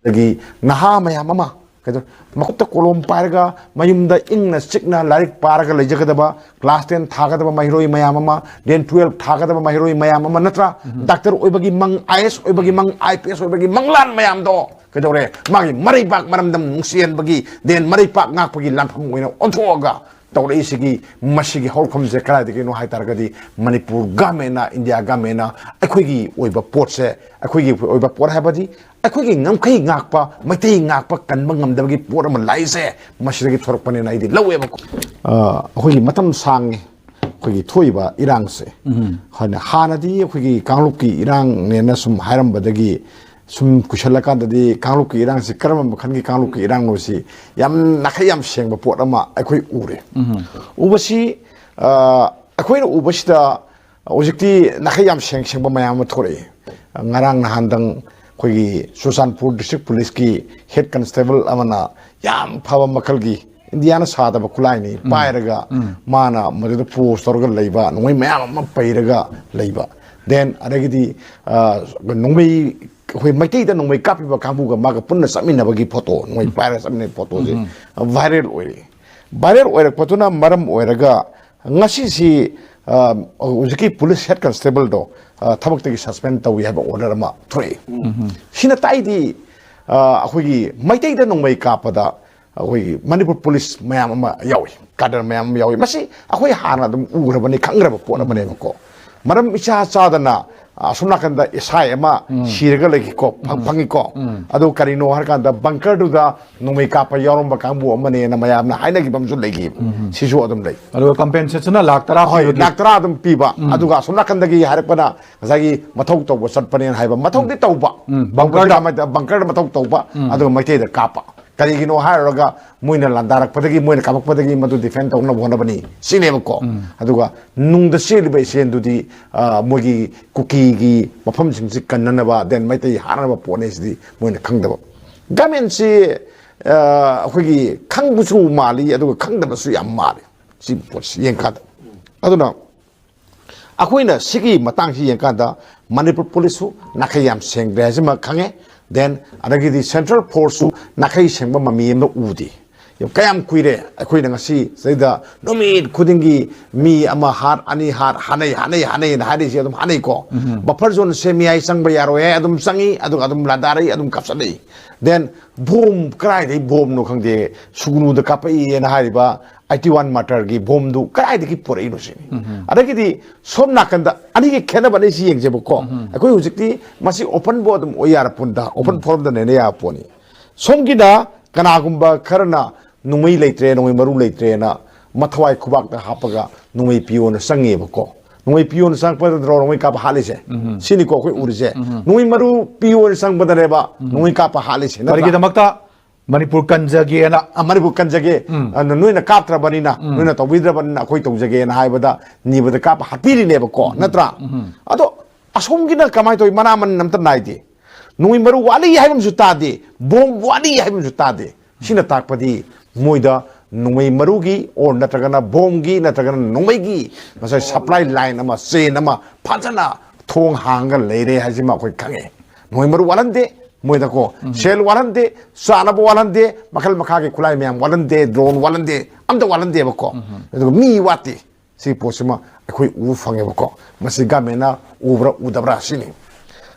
ꯗꯒꯤ ꯅꯍꯥ ꯃꯌꯥꯝ ꯑꯃ ꯃꯈꯨꯠꯇ ꯀꯣꯂꯣꯝ ꯄꯥꯏꯔꯒ ꯃꯌꯨꯝꯗ ꯏꯪꯅ ꯆꯤꯛꯅ ꯂꯥꯏꯔꯤꯛ ꯄꯥꯔꯒ ꯂꯩꯖꯒꯗꯕ ꯀ꯭ꯂꯥꯁ 10 ꯊꯥꯒꯗꯕ ꯃꯍꯩꯔꯣꯏ ꯃꯌꯥꯝ ꯑꯃ ꯗꯦꯟ 12 ꯊꯥꯒꯗꯕ ꯃꯍꯩꯔꯣꯏ ꯃꯌꯥꯝ ꯑꯃ ꯅꯠꯇ꯭ꯔꯥ ꯗꯥꯛꯇꯔ ꯑꯣꯏꯕꯒꯤ ꯃꯪ IAS ꯑꯣꯏꯕꯒꯤ ꯃꯪ IPS ꯑꯣꯏꯕꯒꯤ ꯃꯪꯂꯥꯟ ꯃꯌꯥꯝꯗꯣ ꯀꯩꯗꯧꯔꯦ ꯃꯥꯒꯤ ꯃꯔꯩꯕꯥꯛ ꯃꯔꯝꯗꯝ ꯅꯨꯡꯁꯤꯍꯟꯕꯒꯤ ꯗꯦꯟ ꯃꯔꯩꯄꯥꯛ ꯉꯥꯛꯄꯒꯤ ꯂꯥꯟꯐꯝ ꯑꯣꯏꯅ ꯑꯣꯟꯊꯣꯛꯑꯒ ꯇꯧꯔꯛꯏꯁꯤꯒꯤ ꯃꯁꯤꯒꯤ ꯍꯧꯔꯛꯐꯝꯁꯦ ꯀꯗꯥꯏꯗꯒꯤꯅꯣ ꯍꯥꯏꯇꯥꯔꯒꯗꯤ ꯃꯅꯤꯄꯨꯔ ꯒꯃꯦꯟꯅ ꯏꯟꯗꯤꯌꯥ ꯒꯃꯦꯟꯅ ꯑꯩꯈꯣꯏꯒꯤ ꯑꯣꯏꯕ ꯄꯣꯠꯁꯦ ꯑꯩꯈꯣꯏꯒꯤ ꯑꯣꯏꯕ ꯄꯣꯠ ꯍꯥꯏꯕꯗꯤ ꯑꯩꯈꯣꯏꯒꯤ ꯉꯝꯈꯩ ꯉꯥꯛꯄ ꯃꯩꯇꯩ ꯉꯥꯛꯄ ꯀꯟꯕ ꯉꯝꯗꯕꯒꯤ ꯄꯣꯠ ꯑꯃ ꯂꯥꯛꯏꯁꯦ ꯃꯁꯤꯗꯒꯤ ꯊꯣꯔꯛꯄꯅꯦꯅ ꯑꯩꯗꯤ ꯂꯧꯋꯦꯕꯀꯣ ꯑꯩꯈꯣꯏꯒꯤ ꯃꯇꯝ ꯁꯥꯡꯉꯦ ꯑꯩꯈꯣꯏꯒꯤ ꯊꯣꯛꯏꯕ ꯏꯔꯥꯡꯁꯦ ꯍꯥꯟꯅꯗꯤ ꯑꯩꯈꯣꯏꯒꯤ ꯀꯥꯡꯂꯨꯞꯀꯤ ꯏꯔꯥꯡꯅꯦꯅ ꯁꯨꯝ ꯍꯥꯏꯔꯝꯕꯗꯒꯤ ꯁꯨꯝ ꯀꯨꯏꯁꯜꯂꯀꯥꯟꯗꯗꯤ ꯀꯥꯡꯂꯨꯞꯀꯤ ꯏꯔꯥꯡꯁꯤ ꯀꯔꯝꯕ ꯃꯈꯜꯒꯤ ꯀꯥꯡꯂꯨꯞꯀꯤ ꯏꯔꯥꯡꯅꯣꯁꯤ ꯌꯥꯝ ꯅꯥꯈꯩ ꯌꯥꯝ ꯁꯦꯡꯕ ꯄꯣꯠ ꯑꯃ ꯑꯩꯈꯣꯏ ꯎꯔꯦ ꯎꯕꯁꯤ ꯑꯩꯈꯣꯏꯅ ꯎꯕꯁꯤꯗ ꯍꯧꯖꯤꯛꯇꯤ ꯅꯥꯈꯩ ꯌꯥꯝ ꯁꯦꯡꯕ ꯃꯌꯥꯝ ꯑꯃ ꯊꯣꯛꯔꯛꯏ ꯉꯔꯥꯡ ꯅꯍꯥꯟꯗꯪ ꯑꯩꯈꯣꯏꯒꯤ ꯆꯨꯔꯆꯥꯟꯄꯨꯔ ꯗꯤꯁꯇ꯭ꯔꯤꯛ ꯄꯨꯂꯤꯁꯀꯤ ꯍꯦꯗ ꯀꯟꯁꯇꯦꯕꯜ ꯑꯃꯅ ꯌꯥꯝ ꯐꯕ ꯃꯈꯜꯒꯤ ꯏꯟꯗꯤꯌꯥꯅ ꯁꯥꯗꯕ ꯈꯨꯠꯂꯥꯏꯅꯤ ꯄꯥꯏꯔꯒ ꯃꯥꯅ ꯃꯗꯨꯗ ꯄꯣꯁ ꯇꯧꯔꯒ ꯂꯩꯕ ꯅꯣꯡꯃꯩ ꯃꯌꯥꯝ ꯑꯃ ꯄꯩꯔꯒ ꯂꯩꯕ ꯗꯦꯟ ꯑꯗꯒꯤꯗꯤ ꯅꯣꯡꯃꯩ ꯑꯩꯈꯣꯏ ꯃꯩꯇꯩꯗ ꯅꯣꯡꯃꯩ ꯀꯥꯞꯄꯤꯕ ꯀꯥꯡꯕꯨꯒ ꯃꯥꯒ ꯄꯨꯟꯅ ꯆꯠꯃꯤꯟꯅꯕꯒꯤ ꯐꯣꯇꯣ ꯅꯣꯡꯃꯩ ꯄꯥꯏꯔꯒ ꯆꯠꯃꯤꯟꯅꯕ ꯐꯣꯇꯣꯁꯦ ꯚꯥꯏꯔꯦꯜ ꯑꯣꯏꯔꯤ ꯚꯥꯏꯔꯦꯜ ꯑꯣꯏꯔꯛꯄꯗꯨꯅ ꯃꯔꯝ ꯑꯣꯏꯔꯒ ꯉꯁꯤꯁꯤ ꯍꯧꯖꯤꯛꯀꯤ ꯄꯨꯂꯤꯁ ꯍꯦꯗ ꯀꯟꯁꯇꯦꯕꯜꯗꯣ ꯊꯕꯛꯇꯒꯤ ꯁꯁꯄꯦꯟ ꯇꯧꯏ ꯍꯥꯏꯕ ꯑꯣꯔꯗꯔ ꯑꯃ ꯊꯣꯛꯏ ꯁꯤꯅ ꯇꯥꯛꯏꯗꯤ ꯑꯩꯈꯣꯏꯒꯤ ꯃꯩꯇꯩꯗ ꯅꯣꯡꯃꯩ ꯀꯥꯞꯄꯗ ꯑꯩꯈꯣꯏꯒꯤ ꯃꯅꯤꯄꯨꯔ ꯄꯨꯂꯤꯁ ꯃꯌꯥꯝ ꯑꯃ ꯌꯥꯎꯏ ꯀꯥꯗꯔ ꯃꯌꯥꯝ ꯑꯃ ꯌꯥꯎꯏ ꯃꯁꯤ ꯑꯩꯈꯣꯏ ꯍꯥꯟꯅ ꯑꯗꯨꯝ ꯎꯈ꯭ꯔꯕꯅꯤ ꯈꯪꯈ꯭ꯔꯕ ꯄꯣꯠ ꯑꯃꯅꯦꯕꯀꯣ ꯃꯔꯝ ꯏꯆꯥ ꯆꯥꯗꯅ ꯑꯁꯣꯝ ꯅꯥꯀꯟꯗ ꯑꯦꯁꯥꯏ ꯑꯃ ꯁꯤꯔꯒ ꯂꯩꯈꯤꯀꯣ ꯐꯪꯉꯤꯀꯣ ꯑꯗꯨ ꯀꯔꯤꯅꯣ ꯍꯥꯏꯔꯀꯥꯟꯗ ꯕꯪꯀꯔꯗꯨꯗ ꯅꯣꯡꯃꯩ ꯀꯥꯞꯄ ꯌꯥꯎꯔꯝꯕ ꯀꯥꯡꯕꯨ ꯑꯃꯅꯦꯅ ꯃꯌꯥꯝꯅ ꯍꯥꯏꯅꯈꯤꯕ ꯑꯃꯁꯨ ꯂꯩꯈꯤꯕ ꯁꯤꯁꯨ ꯑꯗꯨꯝ ꯂꯩ ꯑꯗꯨꯒ ꯀꯝꯄꯦꯟꯁꯦꯁꯟꯅ ꯂꯥꯛ 10 ꯍꯣꯏ ꯂꯥꯛ 10 ꯑꯗꯨꯝ ꯄꯤꯕ ꯑꯗꯨꯒ ꯑꯁꯣꯝ ꯅꯥꯀꯟꯗꯒꯤ ꯍꯥꯏꯔꯛꯄꯅ ꯉꯁꯥꯏꯒꯤ ꯃꯊꯧ ꯇꯧꯕ ꯆꯠꯄꯅꯦꯅ ꯍꯥꯏꯕ ꯃꯊꯧꯗꯤ ꯇꯧꯕ ꯕꯪꯀꯔꯗ ꯃꯊꯧ ꯇꯧꯕ ꯑꯗꯨꯒ ꯃꯩꯇꯩꯗ ꯀꯥꯞꯄ ꯀꯔꯤꯒꯤꯅೋ ꯍꯥꯏꯔꯨꯔꯒ ꯃꯣꯏꯅ ꯂꯥꯟꯗꯥꯔꯛꯄꯗꯒꯤ ꯃꯣꯏꯅ ꯀꯥꯞꯄꯛꯄꯗꯒꯤ ꯃꯗꯨ ꯗꯤꯐꯦꯟ ꯇꯧꯅꯕ ꯍꯣꯠꯅꯕꯅꯤ ꯁꯤꯅꯦꯕꯀꯣ ꯑꯗꯨꯒ ꯅꯨꯡꯗ ꯆꯦꯜꯂꯤꯕ ꯏꯆꯦꯟꯗꯨꯗꯤ ꯃꯣꯏꯒꯤ ꯀꯨꯀꯤꯒꯤ ꯃꯐꯝꯁꯤꯡꯁꯤ ꯀꯟꯅꯅꯕ ꯗꯦꯟ ꯃꯩꯇꯩ ꯍꯥꯠꯅꯕ ꯄꯣꯠꯅꯤ ꯁꯤꯗꯤ ꯃꯣꯏꯅ ꯈꯪꯗꯕ ꯒꯃꯦꯟꯁꯤ ꯑꯩꯈꯣꯏꯒꯤ ꯈꯪꯕꯁꯨ ꯃꯥꯜꯂꯤ ꯑꯗꯨꯒ ꯈꯪꯗꯕꯁꯨ ꯌꯥꯝ ꯃꯥꯜꯂꯤ ꯁꯤ ꯄꯣꯠꯁꯤ ꯌꯦꯡꯀꯥꯟꯗ ꯑꯗꯨꯅ ꯑꯩꯈꯣꯏꯅ ꯁꯤꯒꯤ ꯃꯇꯥꯡꯁꯤ ꯌꯦꯡꯀꯥꯟꯗ ꯃꯅꯤꯄꯨꯔ ꯄꯨꯂꯤꯁꯁꯨ ꯅꯥꯈꯩ ꯌꯥꯝ ꯁꯦꯡꯗ꯭ꯔꯦ ꯍꯥꯏꯁꯤꯃ ꯈꯪꯉꯦ ꯗꯦꯟ ꯑꯗꯒꯤꯗꯤ ꯁꯦꯟꯇ꯭ꯔꯦꯜ ꯐꯣꯔꯁꯁꯨ ꯅꯥꯈꯩ ꯁꯦꯡꯕ ꯃꯃꯤ ꯑꯃ ꯎꯗꯦ ꯀꯌꯥꯝ ꯀꯨꯏꯔꯦ ꯑꯩꯈꯣꯏꯅ ꯉꯁꯤ ꯁꯤꯗ ꯅꯨꯃꯤꯠ ꯈꯨꯗꯤꯡꯒꯤ ꯃꯤ ꯑꯃ ꯍꯥꯠ ꯑꯅꯤ ꯍꯥꯠ ꯍꯥꯠꯅꯩꯅ ꯍꯥꯏꯔꯤꯁꯤ ꯑꯗꯨꯝ ꯍꯥꯠꯅꯩꯀꯣ ꯕꯐꯔ ꯖꯣꯟꯁꯦ ꯃꯤꯌꯥꯏ ꯆꯪꯕ ꯌꯥꯔꯣꯏ ꯑꯗꯨꯝ ꯆꯪꯉꯤ ꯑꯗꯨꯒ ꯑꯗꯨꯝ ꯂꯥꯟꯗꯥꯔꯛꯏ ꯑꯗꯨꯝ ꯀꯥꯞꯆꯠꯂꯛꯏ ꯗꯦꯟ ꯕꯣꯝ ꯀꯗꯥꯏꯗꯒꯤ ꯕꯣꯝꯅꯣ ꯈꯪꯗꯦ ꯁꯨꯒꯨꯅꯨꯗ ꯀꯥꯞꯄꯛꯏꯅ ꯍꯥꯏꯔꯤꯕ 81 ꯃꯥꯔꯇꯔꯒꯤ ꯕꯣꯝꯗꯨ ꯀꯗꯥꯏꯗꯒꯤ ꯄꯨꯔꯛꯏꯅꯣ ꯁꯤꯅꯤ ꯑꯗꯒꯤꯗꯤ ꯁꯣꯝ ꯅꯥꯀꯟꯗ ꯑꯅꯤꯒꯤ ꯈꯦꯠꯅꯕ ꯑꯅꯤꯁꯤ ꯌꯦꯡꯖꯦꯕꯀꯣ ꯑꯩꯈꯣꯏ ꯍꯧꯖꯤꯛꯇꯤ ꯃꯁꯤ ꯑꯣꯄꯟꯕꯨ ꯑꯗꯨꯝ ꯑꯣꯏ ꯌꯥꯔꯄꯣꯟꯗ ꯑꯣꯄꯟ ꯐꯣꯔꯝꯗꯅꯦꯅ ꯌꯥꯔꯄꯣꯠꯅꯤ ꯁꯣꯝꯒꯤꯅ ꯀꯅꯥꯒꯨꯝꯕ ꯈꯔꯅ ꯅꯣꯡꯃꯩ ꯂꯩꯇ꯭ꯔꯦ ꯅꯣꯡꯃꯩ ꯃꯔꯨ ꯂꯩꯇ꯭ꯔꯦꯅ ꯃꯊꯋꯥꯏ ꯈꯨꯕꯥꯛꯇ ꯍꯥꯞꯄꯒ ꯅꯣꯡꯃꯩ ꯄꯤꯌꯣꯅ ꯆꯪꯉꯦꯕꯀꯣ ꯅꯣꯡꯃꯩ ꯄꯤꯌꯣꯅ ꯆꯪꯉꯛꯄꯗ ꯅꯣꯡꯃꯩ ꯀꯥꯞꯄ ꯍꯥꯠꯂꯤꯁꯦ ꯁꯤꯅꯤꯀꯣ ꯑꯩꯈꯣꯏ ꯎꯔꯤꯁꯦ ꯅꯣꯡꯃꯩ ꯃꯔꯨ ꯄꯤꯌꯣꯅ ꯆꯪꯕꯗꯅꯦꯕ ꯅꯣꯡꯃꯩ ꯀꯥꯞꯄ ꯍꯥꯠꯂꯤꯁꯦ ꯀꯔꯤꯒꯤꯗꯃꯛꯇ ꯃꯅꯤꯄꯨꯔ ꯀꯟꯖꯒꯦꯅ ꯃꯅꯤꯄꯨꯔ ꯀꯟꯖꯒꯦ ꯅꯣꯏꯅ ꯀꯥꯞꯇ꯭ꯔꯕꯅꯤꯅ ꯅꯣꯏꯅ ꯇꯧꯕꯤꯗ꯭ꯔꯕꯅꯤ나 ꯑꯩꯈꯣꯏ ꯇꯧꯖꯒꯦꯅ ꯍꯥꯏꯕꯗ ꯅꯤꯕꯗ ꯀꯥꯞꯄ ꯍꯥꯠꯄꯤꯔꯤꯅꯦꯕꯀꯣ ꯅꯠꯇ꯭ꯔꯥ ꯑꯗꯣ ꯑꯁꯣꯝꯒꯤꯅ ꯀꯃꯥꯏꯅ ꯇꯧꯏ ꯃꯅꯥ ꯃꯅꯤꯟ ꯑꯝꯇ ꯅꯥꯏꯗꯦ ꯅꯣꯡꯃꯩ ꯃꯔꯨ ꯋꯥꯠꯂꯤ ꯍꯥꯏꯕ ꯑꯃꯁꯨ ꯇꯥꯗꯦ ꯕꯣꯝ ꯋꯥꯠꯂꯤ ꯍꯥꯏꯕ ꯑꯃꯁꯨ ꯇꯥꯗꯦ ꯁꯤꯅ ꯇꯥꯛꯄꯗꯤ ꯃꯣꯏꯗ ꯅꯣꯡꯃꯩ ꯃꯔꯨꯒꯤ ꯑꯣꯔ ꯅꯠꯇ꯭ꯔꯒꯅ ꯕꯣꯝꯒꯤ ꯅꯠꯇ꯭ꯔꯒꯅ ꯅꯣꯡꯃꯩꯒꯤ ꯉꯁꯥꯏ ꯁꯄ꯭ꯂꯥꯏ ꯂꯥꯏꯟ ꯑꯃ ꯆꯦꯟ ꯑꯃ ꯐꯖꯅ ꯊꯣꯡ ꯍꯥꯡꯉꯒ ꯂꯩꯔꯦ ꯍꯥꯏꯁꯤꯃ ꯑꯩꯈꯣꯏ ꯈꯪꯉꯦ ꯅꯣꯡꯃꯩ ꯃꯔꯨ ꯋꯥꯠꯍꯟꯗꯦ ꯃꯣꯏꯗꯀꯣ ꯁꯦꯜ ꯋꯥꯠꯍꯟꯗꯦ ꯆꯥꯅꯕ ꯋꯥꯠꯍꯟꯗꯦ ꯃꯈꯜ ꯃꯈꯥꯒꯤ ꯈꯨꯠꯂꯥꯏ ꯃꯌꯥꯝ ꯋꯥꯠꯍꯟꯗꯦ ꯗ꯭ꯔꯣꯟ ꯋꯥꯠꯍꯟꯗꯦ ꯑꯝꯇ ꯋꯥꯠꯍꯟꯗꯦꯕꯀꯣ ꯑꯗꯨꯒ ꯃꯤ ꯋꯥꯠꯇꯦ ꯁꯤ ꯄꯣꯠꯁꯤꯃ ꯑꯩꯈꯣই ꯎꯕ ꯐꯪꯉꯦꯕꯀꯣ ꯃꯁꯤ ꯒꯃꯦꯟꯅ ꯎꯕ꯭ꯔꯥ ꯎꯗꯕ꯭ꯔꯥ ꯁꯤꯅꯤ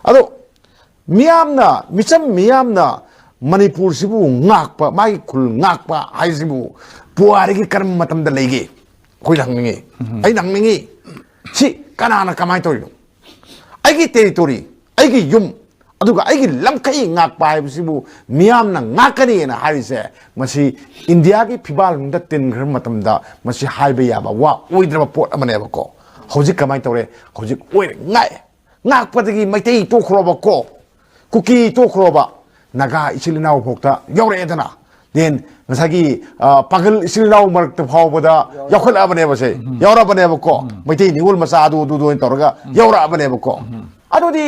ꯑꯗꯣ ꯃꯤꯌꯥꯝꯅ ꯃꯤꯆꯝ ꯃꯤꯌꯥꯝꯅ ꯃꯅꯤꯄꯨꯔꯁꯤꯕꯨ ꯉꯥꯛꯄ ꯃꯥꯒꯤ ꯈꯨꯜ ꯉꯥꯛꯄ ꯍꯥꯏꯁꯤꯕꯨ ꯄꯨꯋꯥꯔꯤꯒꯤ ꯀꯔꯝꯕ ꯃꯇꯝꯗ ꯂꯩꯒꯦ ꯑꯩꯈꯣꯏꯅ ꯍꯪꯅꯤꯡꯉꯤ ꯑꯩꯅ ꯍꯪꯅꯤꯡꯉꯤ ꯁꯤ ꯀꯅꯥꯅ ꯀꯃꯥꯏꯅ ꯇꯧꯔꯤꯅꯣ ꯑꯩꯒꯤ ꯇꯦꯔꯤꯇꯣꯔꯤ ꯑꯩꯒꯤ ꯌꯨꯝ ꯑꯗꯨꯒ ꯑꯩꯒꯤ ꯂꯝꯈꯩ ꯉꯥꯛꯄ ꯍꯥꯏꯕꯁꯤꯕꯨ ꯃꯤꯌꯥꯝꯅ ꯉꯥꯛꯀꯅꯤꯅ ꯍꯥꯏꯔꯤꯁꯦ ꯃꯁꯤ ꯏꯟꯗꯤꯌꯥꯒꯤ ꯐꯤꯕꯥꯜꯗ ꯇꯤꯟꯈ꯭ꯔꯕ ꯃꯇꯝꯗ ꯃꯁꯤ ꯍꯥꯏꯕ ꯌꯥꯕ ꯋꯥ ꯑꯣꯏꯗ꯭ꯔꯕ ꯄꯣꯠ ꯑꯃꯅꯦꯕꯀꯣ ꯍꯧꯖꯤꯛ ꯀꯃꯥꯏꯅ ꯇꯧꯔꯦ ꯍꯧꯖꯤꯛ ꯑꯣꯏꯔꯦ ꯉꯥꯛꯑꯦ ꯉꯥꯛꯄꯗꯒꯤ ꯃꯩꯇꯩ ꯇꯣꯛꯈ꯭ꯔꯣꯕꯀꯣ ꯀꯨꯀꯤ ꯇꯣꯛꯈ꯭ꯔꯣꯕ ꯅꯥꯒꯥ ꯏꯆꯤꯜ ꯏꯅꯥꯎ ꯐꯥꯎꯇ ꯌꯥꯎꯔꯛꯑꯦꯗꯅ ꯗꯦꯟ ꯉꯁꯥꯏꯒꯤ ꯄꯥꯒꯜ ꯏꯆꯤꯜ ꯏꯅꯥꯎ ꯃꯔꯛꯇ ꯐꯥꯎꯕꯗ ꯌꯥꯎꯈꯠꯂꯛꯑꯕꯅꯦꯕꯁꯦ ꯌꯥꯎꯔꯛꯑꯕꯅꯦꯕꯀꯣ ꯃꯩꯇꯩ ꯅꯤꯉꯣꯜ ꯃꯆꯥ ꯑꯗꯨ ꯑꯣꯏꯅ ꯇꯧꯔꯒ ꯌꯥꯎꯔꯛꯑꯕꯅꯦꯕꯀꯣ ꯑꯗꯨꯗꯤ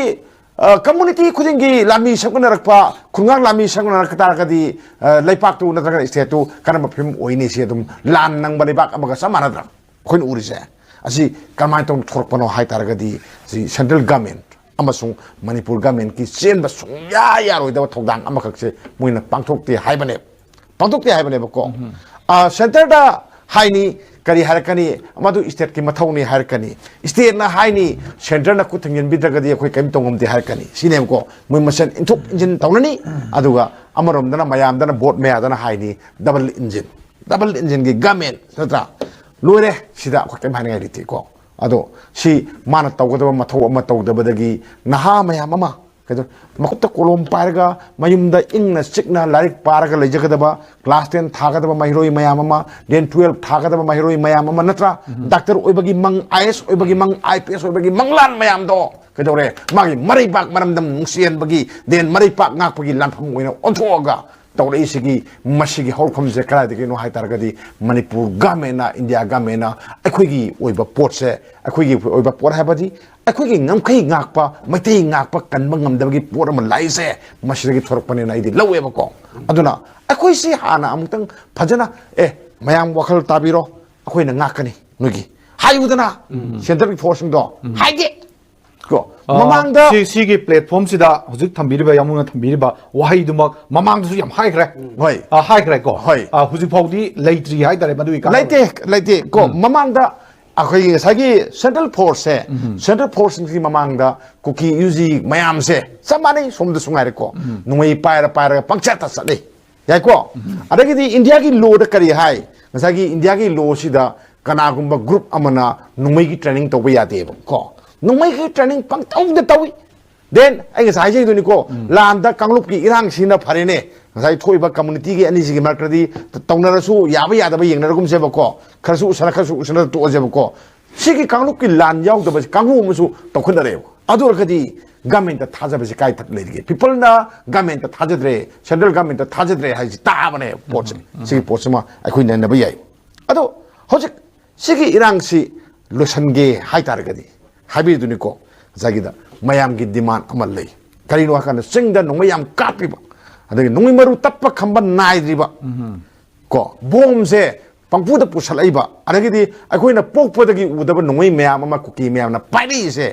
ꯀꯝꯃꯨꯅꯤꯇꯤ ꯈꯨꯗꯤꯡꯒꯤ ꯂꯥꯟꯃꯤ ꯁꯛꯅꯔꯛꯄ ꯈꯨꯡꯒꯪ ꯂꯥꯟꯃꯤ ꯁꯛꯅꯔꯛ ꯇꯥꯔꯒꯗꯤ ꯂꯩꯄꯥꯛꯇꯨ ꯅꯠꯇ꯭ꯔꯒ ꯏꯁꯇꯦꯠꯇꯨ ꯀꯔꯝꯕ ꯐꯤꯕꯝ ꯑꯣꯏꯅꯤ ꯁꯤ ꯑꯗꯨꯝ ꯂꯥꯟ ꯅꯪꯕ ꯂꯩꯕꯥꯛ ꯑꯃꯒ ꯆꯞ ꯃꯥꯟꯅꯗ꯭ꯔꯥ ꯑꯩꯈꯣꯏꯅ ꯎꯔꯤꯁꯦ ꯑꯁꯤ ꯀꯃꯥꯏꯅ ꯇꯧꯅ ꯊꯣꯛꯂꯛꯄꯅꯣ ꯍꯥꯏꯇꯥꯔꯒꯗꯤ ꯁꯤ ꯁꯦꯟꯇ꯭ꯔꯦꯜ ꯒꯃꯦꯟ ꯑꯃꯁꯨꯡ ꯃꯅꯤꯄꯨꯔ ꯒꯃꯦꯟꯒꯤ ꯆꯦꯟꯕ ꯁꯨꯡꯌꯥ ꯌꯥꯔꯣꯏꯗꯕ ꯊꯧꯗꯥꯡ ꯑꯃꯈꯛꯁꯦ ꯃꯣꯏꯅ ꯄꯥꯡꯊꯣꯛꯇꯦ ꯍꯥꯏꯕꯅꯦꯕꯀꯣ ꯁꯦꯟꯇꯔꯗ ꯍꯥꯏꯅꯤ ꯀꯔꯤ ꯍꯥꯏꯔꯛꯀꯅꯤ ꯃꯗꯨ ꯁ꯭ꯇꯦꯠꯀꯤ ꯃꯊꯧꯅꯤ ꯍꯥꯏꯔꯛꯀꯅꯤ ꯁ꯭ꯇꯦꯠꯅ ꯍꯥꯏꯅꯤ ꯁꯦꯟꯇꯔꯅ ꯈꯨꯠ ꯊꯤꯡꯖꯤꯟꯕꯤꯗ꯭ꯔꯒꯗꯤ ꯑꯩꯈꯣꯏ ꯀꯔꯤꯝ ꯇꯧꯉꯝꯗꯦ ꯍꯥꯏꯔꯛꯀꯅꯤ ꯁꯤꯅꯦꯕꯀꯣ ꯃꯣꯏ ꯃꯁꯦꯟ ꯏꯟꯊꯣꯛ ꯏꯟꯁꯤꯟ ꯇꯧꯅꯅꯤ ꯑꯗꯨꯒ ꯑꯃꯔꯣꯝꯗꯅ ꯃꯌꯥꯝꯗꯅ ꯚꯣꯠ ꯃꯌꯥꯗꯅ ꯍꯥꯏꯅꯤ ꯗꯕꯜ ꯏꯟꯖꯤꯟꯒꯤ ꯒꯃꯦꯟ ꯅꯠꯇ꯭ꯔꯥ ꯂꯣꯏꯔꯦ ꯁꯤꯗ ꯑꯩꯈꯣꯏ ꯀꯔꯤꯝ ꯍꯥꯏꯅꯤꯡꯉꯥꯏ ꯂꯩꯇꯦꯀꯣ ꯑꯗꯣ ꯁꯤ ꯃꯥꯅ ꯇꯧꯒꯗꯕ ꯃꯊꯧ ꯑꯃ ꯇꯧꯗꯕꯗꯒꯤ ꯅꯍꯥ ꯃꯌꯥꯝ ꯑꯃ ꯃꯈꯨꯠꯇ ꯀꯣꯂꯣꯝ ꯄꯥꯏꯔꯒ ꯃꯌꯨꯝꯗ ꯏꯪꯅ ꯆꯤꯛꯅ ꯂꯥꯏꯔꯤꯛ ꯄꯥꯔꯒ ꯂꯩꯖꯒꯗꯕ ꯀ꯭ꯂꯥꯁ 10 ꯊꯥꯒꯗꯕ ꯃꯍꯩꯔꯣꯏ ꯃꯌꯥꯝ ꯑꯃ ꯗꯦꯟ 12 ꯊꯥꯒꯗꯕ ꯃꯍꯩꯔꯣꯏ ꯃꯌꯥꯝ ꯑꯃ ꯅꯠꯇ꯭ꯔꯥ ꯗꯥꯛꯇꯔ ꯑꯣꯏꯕꯒꯤ ꯃꯪ IAS ꯑꯣꯏꯕꯒꯤ ꯃꯪ IPS ꯑꯣꯏꯕꯒꯤ ꯃꯪꯂꯥꯟ ꯃꯌꯥꯝꯗꯣ ꯀꯩꯗꯧꯔꯦ ꯃꯥꯒꯤ ꯃꯔꯩꯕꯥꯛ ꯃꯔꯝꯗꯝ ꯅꯨꯡꯁꯤꯍꯟꯕꯒꯤ ꯗꯦꯟ ꯃꯔꯩꯄꯥꯛ ꯉꯥꯛꯄꯒꯤ ꯂꯥꯟꯐꯝ ꯑꯣꯏꯅ ꯑꯣꯟꯊꯣꯛꯑꯒ ꯇꯧꯔꯛꯏꯁꯤꯒꯤ ꯃꯁꯤꯒꯤ ꯍꯧꯔꯛꯐꯝꯁꯦ ꯀꯗꯥꯏꯗꯒꯤꯅꯣ ꯍꯥꯏꯇꯥꯔꯒꯗꯤ ꯃꯅꯤꯄꯨꯔ ꯒꯃꯦꯟꯅ ꯏꯟꯗꯤꯌꯥ ꯒꯃꯦꯟꯅ ꯑꯩꯈꯣꯏꯒꯤ ꯑꯣꯏꯕ ꯄꯣꯠꯁꯦ ꯑꯩꯈꯣꯏꯒꯤ ꯑꯣꯏꯕ ꯄꯣꯠ ꯍꯥꯏꯕꯗꯤ ꯑꯩꯈꯣꯏꯒꯤ ꯉꯝꯈꯩ ꯉꯥꯛꯄ ꯃꯩꯇꯩ ꯉꯥꯛꯄ ꯀꯟꯕ ꯉꯝꯗꯕꯒꯤ ꯄꯣꯠ ꯑꯃ ꯂꯥꯛꯏꯁꯦ ꯃꯁꯤꯗꯒꯤ ꯊꯣꯔꯛꯄꯅꯦꯅ ꯑꯩꯗꯤ ꯂꯧꯋꯦꯕꯀꯣ ꯑꯗꯨꯅ ꯑꯩꯈꯣꯏꯁꯤ ꯍꯥꯟꯅ ꯑꯃꯨꯛꯇꯪ ꯐꯖꯅ ꯃꯌꯥꯝ ꯋꯥꯈꯜ ꯇꯥꯕꯤꯔꯣ ꯑꯩꯈꯣꯏꯅ ꯉꯥꯛꯀꯅꯤ ꯅꯣꯏꯒꯤ ꯍꯥꯏꯌꯨꯗꯅ ꯁꯦꯟꯇꯔꯒꯤ ꯐꯣꯔꯁꯁꯤꯡꯗꯣ ꯍꯥꯏꯒꯦ ꯃꯃꯥꯡꯗ ꯁꯤꯒꯤ ꯄ꯭ꯂꯦꯠꯐꯣꯝꯁꯤꯗ ꯍꯧꯖꯤꯛ ꯊꯝꯕꯤꯔꯤꯕ ꯌꯥꯝꯅ ꯊꯝꯕꯤꯔꯤꯕ ꯋꯥꯍꯩꯗꯨꯃꯛ ꯃꯃꯥꯡꯗꯁꯨ ꯌꯥꯝ ꯍꯥꯏꯈ꯭ꯔꯦ ꯍꯣꯏ ꯍꯥꯏꯈ꯭ꯔꯦꯀꯣ ꯍꯣꯏ ꯍꯧꯖꯤꯛ ꯐꯥꯎꯗꯤ ꯂꯩꯇ꯭ꯔꯤ ꯍꯥꯏꯇꯥꯔꯦ ꯃꯗꯨꯒꯤ ꯂꯩꯇꯦ ꯀꯣ ꯃꯃꯥꯡꯗ ꯑꯩꯈꯣꯏꯒꯤ ꯉꯁꯥꯏꯒꯤ ꯁꯦꯟꯇ꯭ꯔꯦꯜ ꯐꯣꯔꯁꯁꯦ ꯁꯦꯟꯇ꯭ꯔꯦꯜ ꯐꯣꯔꯁꯁꯤꯡꯒꯤ ꯃꯃꯥꯡꯗ ꯀꯨꯀꯤ ꯌꯨꯖꯤ ꯃꯌꯥꯝꯁꯦ ꯆꯞ ꯃꯥꯟꯅꯩ ꯁꯣꯝꯗꯁꯨ ꯉꯥꯏꯔꯦꯀꯣ ꯅꯣꯡꯃꯩ ꯄꯥꯏꯔꯒ ꯄꯪꯆꯠꯇ ꯆꯠꯂꯤ ꯌꯥꯏꯀꯣ ꯑꯗꯒꯤꯗꯤ ꯏꯟꯗꯤꯌꯥꯒꯤ ꯂꯣꯗ ꯀꯔꯤ ꯍꯥꯏ ꯉꯁꯥꯏꯒꯤ ꯏꯟꯗꯤꯌꯥꯒꯤ ꯂꯣꯁꯤꯗ ꯀꯅꯥꯒꯨꯝꯕ ꯒ꯭ꯔꯨꯞ ꯑꯃꯅ ꯅꯣꯡꯃꯩꯒꯤ ꯇ꯭ꯔꯦꯅꯤꯡ ꯇꯧꯕ ꯌꯥꯗꯦꯕ ꯀꯣ ꯅꯣꯡꯃꯩꯒꯤ ꯇ꯭ꯔꯦꯅꯤꯡ ꯄꯪꯇꯧꯗ ꯇꯧꯏ ꯗꯦꯟ ꯑꯩ ꯉꯁꯥꯏ ꯍꯥꯏꯖꯩꯗꯨꯅꯤꯀꯣ ꯂꯥꯟꯗ ꯀꯥꯡꯂꯨꯞꯀꯤ ꯏꯔꯥꯡꯁꯤꯅ ꯐꯔꯦꯅꯦ ꯉꯁꯥꯏ ꯊꯣꯛꯏꯕ ꯀꯝꯃꯨꯅꯤꯇꯤꯒꯤ ꯑꯅꯤꯁꯤꯒꯤ ꯃꯔꯛꯇꯗꯤ ꯇꯧꯅꯔꯁꯨ ꯌꯥꯕ ꯌꯥꯗꯕ ꯌꯦꯡꯅꯔꯒꯨꯝꯁꯦꯕꯀꯣ ꯈꯔꯁꯨ ꯎꯁꯟꯅ ꯇꯣꯛꯑꯁꯦꯕꯀꯣ ꯁꯤꯒꯤ ꯀꯥꯡꯂꯨꯞꯀꯤ ꯂꯥꯟ ꯌꯥꯎꯗꯕꯁꯤ ꯀꯥꯡꯕꯨ ꯑꯃꯁꯨ ꯇꯧꯈꯠꯅꯔꯦꯕ ꯑꯗꯨ ꯑꯣꯏꯔꯒꯗꯤ ꯒꯃꯦꯟꯇ ꯊꯥꯖꯕꯁꯤ ꯀꯥꯏ ꯂꯩꯔꯤꯒꯦ ꯄꯤꯄꯜꯅ ꯒꯃꯦꯟꯇ ꯊꯥꯖꯗ꯭ꯔꯦ ꯁꯦꯟꯇ꯭ꯔꯦꯜ ꯒꯃꯦꯟꯇ ꯊꯥꯖꯗ꯭ꯔꯦ ꯍꯥꯏꯁꯤ ꯇꯥꯕꯅꯦ ꯄꯣꯠꯁꯦ ꯁꯤꯒꯤ ꯄꯣꯠꯁꯤꯃ ꯑꯩꯈꯣꯏ ꯅꯩꯅꯕ ꯌꯥꯏ ꯑꯗꯣ ꯍꯧꯖꯤꯛ ꯁꯤꯒꯤ ꯏꯔꯥꯡꯁꯤ ꯂꯣꯏꯁꯟꯒꯦ ꯍꯥꯏꯇꯥꯔꯒꯗꯤ ꯍꯥꯏꯕꯤꯗꯨꯅꯤꯀꯣ ꯉꯁꯥꯏꯒꯤꯗ ꯃꯌꯥꯝꯒꯤ ꯗꯤꯃꯥꯟ ꯑꯃ ꯂꯩ ꯀꯔꯤꯅꯣ ꯍꯥꯏꯀꯥꯟꯗ ꯆꯤꯡꯗ ꯅꯣꯡꯃꯩ ꯌꯥꯝ ꯀꯥꯞꯄꯤꯕ ꯑꯗꯒꯤ ꯅꯣꯡꯃꯩ ꯃꯔꯨ ꯇꯞꯄ ꯈꯝꯕ ꯅꯥꯏꯗ꯭ꯔꯤꯕ ꯀꯣ ꯕꯣꯝꯁꯦ ꯄꯪꯄꯨꯗ ꯄꯨꯁꯜꯂꯛꯏꯕ ꯑꯗꯒꯤꯗꯤ ꯑꯩꯈꯣꯏꯅ ꯄꯣꯛꯄꯗꯒꯤ ꯎꯗꯕ ꯅꯣꯡꯃꯩ ꯃꯌꯥꯝ ꯑꯃ ꯀꯨꯀꯤ ꯃꯌꯥꯝꯅ ꯄꯥꯏꯔꯛꯏꯁꯦ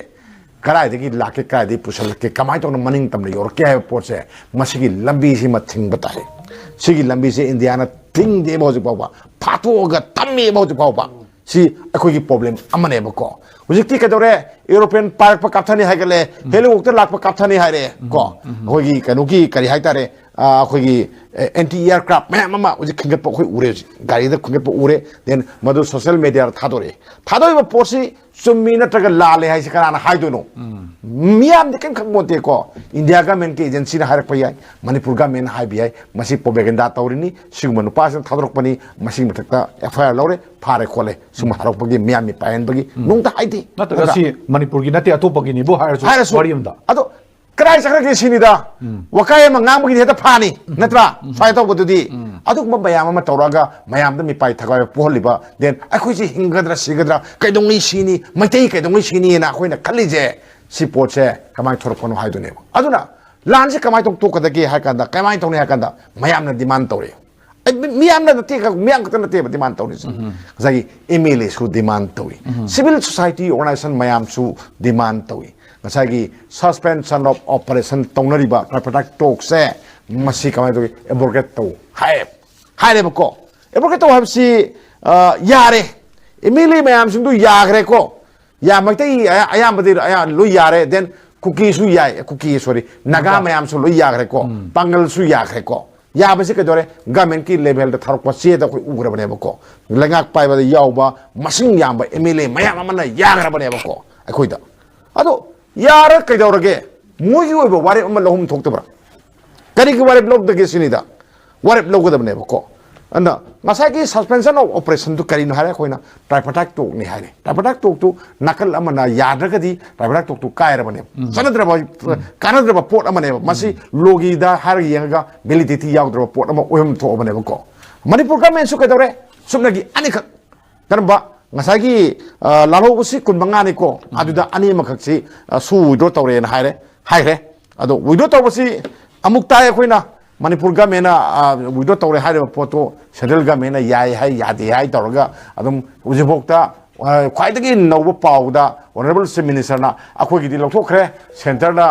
ꯀꯗꯥꯏꯗꯒꯤ ꯂꯥꯛꯀꯦ ꯀꯗꯥꯏꯗꯒꯤ ꯄꯨꯁꯜꯂꯛꯀꯦ ꯀꯃꯥꯏꯅ ꯇꯧꯅ ꯃꯅꯤꯡ ꯇꯝꯅ ꯌꯧꯔꯛꯀꯦ ꯍꯥꯏꯕ ꯄꯣꯠꯁꯦ ꯃꯁꯤꯒꯤ ꯂꯝꯕꯤꯁꯤꯃ ꯊꯤꯡꯕ ꯇꯥꯏ ꯁꯤꯒꯤ ꯂꯝꯕꯤꯁꯦ ꯏꯟꯗꯤꯌꯥꯅ ꯊꯤꯡꯗꯦꯕ ꯍꯧꯖꯤꯛ ꯐꯥꯎꯕ ꯐꯥꯊꯣꯛꯑꯒ ꯊꯝꯃꯦꯕ ꯍꯧꯖꯤꯛ ꯐꯥꯎꯕ ꯁꯤ ꯑꯩꯈꯣꯏꯒꯤ ꯄ꯭ꯔꯣꯕ꯭ꯂꯦꯝ ꯑꯃꯅꯦꯕꯀꯣ ꯍꯧꯖꯤꯛꯇꯤ ꯀꯩꯗꯧꯔꯦ ꯑꯦꯔꯣꯄ꯭ꯂꯦꯟ ꯄꯥꯏꯔꯛꯄ ꯀꯥꯞꯊꯅꯤ ꯍꯥꯏꯒꯠꯂꯦ ꯍꯦꯂꯤꯀꯣꯞꯇꯔ ꯂꯥꯛꯄ ꯀꯥꯞꯊꯅꯤ ꯍꯥꯏꯔꯦ ꯀꯣ ꯑꯩꯈꯣꯏꯒꯤ ꯀꯩꯅꯣꯒꯤ ꯀꯔꯤ ꯍꯥꯏꯇꯥꯔꯦ ꯑꯩꯈꯣꯏꯒꯤ ꯑꯦꯟꯇꯤ ꯏꯌꯥꯔꯀ꯭ꯔꯥꯐ ꯃꯌꯥꯝ ꯑꯃ ꯍꯧꯖꯤꯛ ꯈꯤꯟꯒꯠꯄ ꯑꯩꯈꯣꯏ ꯎꯔꯦ ꯍꯧꯖꯤꯛ ꯒꯥꯔꯤꯗ ꯈꯤꯟꯒꯠꯄ ꯎꯔꯦ ꯗꯦꯟ ꯃꯗꯨ ꯁꯣꯁꯤꯌꯦꯜ ꯃꯦꯗꯤꯌꯥꯗ ꯊꯥꯗꯣꯔꯛꯑꯦ ꯊꯥꯗꯣꯛꯏꯕ ꯄꯣꯠꯁꯤ ꯆꯨꯝꯃꯤ ꯅꯠꯇ꯭ꯔꯒ ꯂꯥꯜꯂꯦ ꯍꯥꯏꯁꯤ ꯀꯅꯥꯅ ꯍꯥꯏꯗꯣꯏꯅꯣ ꯃꯤꯌꯥꯝꯗꯤ ꯀꯔꯤꯝ ꯈꯪꯄꯣꯟꯇꯦꯀꯣ ꯏꯟꯗꯤꯌꯥ ꯒꯃꯦꯟꯒꯤ ꯑꯦꯖꯦꯟꯁꯤꯅ ꯍꯥꯏꯔꯛꯄ ꯌꯥꯏ ꯃꯅꯤꯄꯨꯔ ꯒꯃꯦꯟꯅ ꯍꯥꯏꯕ ꯌꯥꯏ ꯃꯁꯤ ꯄ꯭ꯔꯣꯄꯦꯒꯦꯟꯗꯥ ꯇꯧꯔꯤꯅꯤ ꯁꯤꯒꯨꯝꯕ ꯅꯨꯄꯥꯁꯤꯅ ꯊꯥꯗꯣꯔꯛꯄꯅꯤ ꯃꯁꯤꯒꯤ ꯃꯊꯛꯇ FIR ꯂꯧꯔꯦ ꯐꯥꯔꯦ ꯈꯣꯠꯂꯦ ꯁꯤꯒꯨꯝꯕ ꯍꯥꯏꯔꯛꯄꯒꯤ ꯃꯤꯌꯥꯝꯒꯤ ꯄꯥꯏꯍꯟꯕꯒꯤ ꯅꯣꯡꯇ ꯍꯥꯏꯗꯦ ꯅꯠꯇ꯭ꯔꯒ ꯁꯤ ꯃꯅꯤꯄꯨꯔꯒꯤ ꯅꯠꯇꯦ ꯑꯇꯣꯞꯄꯒꯤꯅꯤꯕꯨ ꯍꯥꯏꯔꯁꯨ ꯋꯥꯔꯤ ꯑꯃꯗ ꯑꯗꯣ ꯀꯗꯥꯏ ꯆꯠꯈ꯭ꯔꯒꯦ ꯁꯤꯅꯤꯗ ꯋꯥꯀꯥꯏ ꯑꯃ ꯉꯥꯡꯕꯒꯤꯗꯤ ꯍꯦꯛꯇ ꯐꯥꯅꯤ ꯅꯠꯇ꯭ꯔꯥ ꯁꯨꯃꯥꯏꯅ ꯇꯧꯕꯗꯨꯗꯤ ꯑꯗꯨꯒꯨꯝꯕ ꯃꯌꯥꯝ ꯑꯃ ꯇꯧꯔꯒ ꯃꯌꯥꯝꯗ ꯃꯤꯄꯥꯏ ꯊꯒꯥꯏꯕ ꯄꯣꯛꯍꯜꯂꯤꯕ ꯗꯦꯟ ꯑꯩꯈꯣꯏꯁꯤ ꯍꯤꯡꯒꯗ꯭ꯔꯥ ꯁꯤꯒꯗ꯭ꯔꯥ ꯀꯩꯗꯧꯉꯩ ꯁꯤꯅꯤ ꯃꯩꯇꯩ ꯀꯩꯗꯧꯉꯩ ꯁꯤꯅꯤꯅ ꯑꯩꯈꯣꯏꯅ ꯈꯜꯂꯤꯁꯦ ꯁꯤ ꯄꯣꯠꯁꯦ ꯀꯃꯥꯏꯅ ꯊꯣꯔꯛꯄꯅꯣ ꯍꯥꯏꯗꯨꯅꯦꯕ ꯑꯗꯨꯅ ꯂꯥꯟꯁꯦ ꯀꯃꯥꯏꯅ ꯇꯣꯛꯀꯗꯒꯦ ꯍꯥꯏ ꯀꯥꯟꯗ ꯀꯃꯥꯏꯅ ꯇꯧꯅꯤ ꯍꯥꯏ ꯀꯥꯟꯗ ꯃꯌꯥꯝꯅ ꯗꯤꯃꯥꯟ ꯇꯧꯔꯛꯑꯦ ꯃꯤꯌꯥꯝꯅ ꯅꯠꯇꯦ ꯃꯤꯌꯥꯝ ꯈꯛꯇ ꯅꯠꯇꯦꯕ ꯗꯤꯃꯥꯟ ꯇꯧꯔꯤꯁꯦ ꯉꯁꯥꯏꯒꯤ MLAꯁꯨ ꯗꯤꯃꯥꯟ ꯇꯧꯏ ꯁꯤꯚꯤꯜ ꯁꯣꯁꯥꯏꯇꯤ ꯑꯣꯔꯒꯅꯥꯏꯖꯦꯁꯟ ꯃꯌꯥꯝꯁꯨ ꯗꯤꯃꯥꯟ ꯇꯧꯏ ꯉꯁꯥꯏꯒꯤ ꯁꯁꯄꯦꯟꯁꯟ ꯑꯣꯐ ꯑꯣꯄꯔꯦꯁꯟ ꯇꯧꯅꯔꯤꯕ ꯇ꯭ꯔꯥꯏꯄꯔꯇꯥꯏꯠ ꯇꯣꯛꯁꯦ ꯃꯁꯤ ꯀꯃꯥꯏꯅ ꯇꯧꯏ ꯑꯦꯕꯣꯔꯒꯦꯠ ꯇꯧ ꯍꯥꯏꯔꯦꯕꯀꯣ ꯑꯦꯕꯣꯔꯒꯦꯠ ꯇꯧ ꯍꯥꯏꯕꯁꯤ ꯌꯥꯔꯦ MLA ꯃꯌꯥꯝꯁꯤꯡꯗꯨ ꯌꯥꯈ꯭ꯔꯦꯀꯣ ꯃꯩꯇꯩ ꯑꯌꯥꯝꯕꯗꯤ ꯂꯣꯏ ꯌꯥꯔꯦ ꯗꯦꯟ ꯀꯨꯀꯤꯁꯨ ꯌꯥꯏ ꯅꯥꯒꯥ ꯃꯌꯥꯝꯁꯨ ꯂꯣꯏ ꯌꯥꯈ꯭ꯔꯦꯀꯣ ꯄꯥꯡꯒꯜꯁꯨ ꯌꯥꯈ꯭ꯔꯦꯀꯣ ꯌꯥꯕꯁꯤ ꯀꯩꯗꯧꯔꯦ ꯒꯃꯦꯟꯒꯤ ꯂꯦꯚꯦꯜꯗ ꯊꯥꯔꯛꯄ ꯆꯦꯗ ꯑꯩꯈꯣꯏ ꯎꯈ꯭ꯔꯕꯅꯦꯕꯀꯣ ꯂꯩꯉꯥꯛ ꯄꯥꯏꯕꯗ ꯌꯥꯎꯕ ꯃꯁꯤꯡ ꯌꯥꯝꯕ MLA ꯃꯌꯥꯝ ꯑꯃꯅ ꯌꯥꯈ꯭ꯔꯕꯅꯦꯕꯀꯣ ꯑꯩꯈꯣꯏꯗ ꯑꯗꯣ ꯌꯥꯔ ꯀꯩꯗꯧꯔꯒꯦ ꯃꯣꯏꯒꯤ ꯑꯣꯏꯕ ꯋꯥꯔꯦꯞ ꯑꯃ ꯂꯧꯐꯝ ꯊꯣꯛꯇꯕ꯭ꯔꯥ ꯀꯔꯤꯒꯤ ꯋꯥꯔꯦꯞ ꯂꯧꯗꯒꯦ ꯁꯤꯅꯤꯗ ꯋꯥꯔꯦꯞ ꯂꯧꯒꯗꯕꯅꯦꯕꯀꯣ ꯑꯗꯨꯅ ꯉꯁꯥꯏꯒꯤ ꯁꯁꯄꯦꯟꯁꯟ ꯑꯣꯐ ꯑꯣꯄꯔꯦꯁꯟꯗꯨ ꯀꯔꯤꯅꯣ ꯍꯥꯏꯔꯦ ꯑꯩꯈꯣꯏꯅ ꯇ꯭ꯔꯥꯏꯄꯔꯇꯥꯏꯠ ꯇꯣꯛꯅꯤ ꯍꯥꯏꯔꯦ ꯇ꯭ꯔꯥꯏꯄꯔꯇꯥꯏꯠ ꯇꯣꯛꯇꯨ ꯅꯥꯀꯜ ꯑꯃꯅ ꯌꯥꯗ꯭ꯔꯒꯗꯤ ꯇ꯭ꯔꯥꯏꯄꯔꯇꯥꯏꯠ ꯇꯣꯛꯇꯨ ꯀꯥꯏꯔꯕꯅꯦꯕ ꯀꯥꯟꯅꯗ꯭ꯔꯕ ꯄꯣꯠ ꯑꯃꯅꯦꯕ ꯃꯁꯤ ꯂꯣꯒꯤꯗ ꯍꯥꯏꯔꯒ ꯌꯦꯡꯉꯒ ꯚꯦꯂꯤꯗꯤꯇꯤ ꯌꯥꯎꯗ꯭ꯔꯕ ꯄꯣꯠ ꯑꯃ ꯑꯣꯏꯐꯝ ꯊꯣꯛꯑꯕꯅꯦꯕꯀꯣ ꯃꯅꯤꯄꯨꯔ ꯒꯃꯦꯟꯁꯨ ꯀꯩꯗꯧꯔꯦ ꯁꯨꯞꯅꯒꯤ ꯑꯅꯤꯈꯛ ꯀꯔꯝꯕ ꯉꯁꯥꯏꯒꯤ ꯂꯥꯜꯍꯧꯕꯁꯤ 25ꯅꯤꯀꯣ ꯑꯗꯨꯗ ꯑꯅꯤ ꯑꯃꯈꯛꯁꯤ ꯋꯤꯗ꯭ꯔꯣ ꯇꯧꯔꯦꯅ ꯍꯥꯏꯈ꯭ꯔꯦ ꯑꯗꯣ ꯋꯤꯗ꯭ꯔꯣ ꯇꯧꯕꯁꯤ ꯑꯃꯨꯛ ꯇꯥꯏ ꯑꯩꯈꯣꯏꯅ ꯃꯅꯤꯄꯨꯔ ꯒꯃꯦꯟꯅ ꯋꯤꯗ꯭ꯔꯣ ꯇꯧꯔꯦ ꯍꯥꯏꯔꯤꯕ ꯄꯣꯠꯇꯣ ꯁꯦꯟꯇ꯭ꯔꯦꯜ ꯒꯃꯦꯟꯅ ꯌꯥꯏ ꯍꯥꯏ ꯌꯥꯗꯦ ꯍꯥꯏ ꯇꯧꯔꯒ ꯑꯗꯨꯝ ꯍꯧꯖꯤꯛꯐꯥꯎꯗ ख्वाइदगी नौब पाउदा ऑनरेबल चीफ मिनिस्टर ना अखोगी दी लौथोखरे सेंटर ना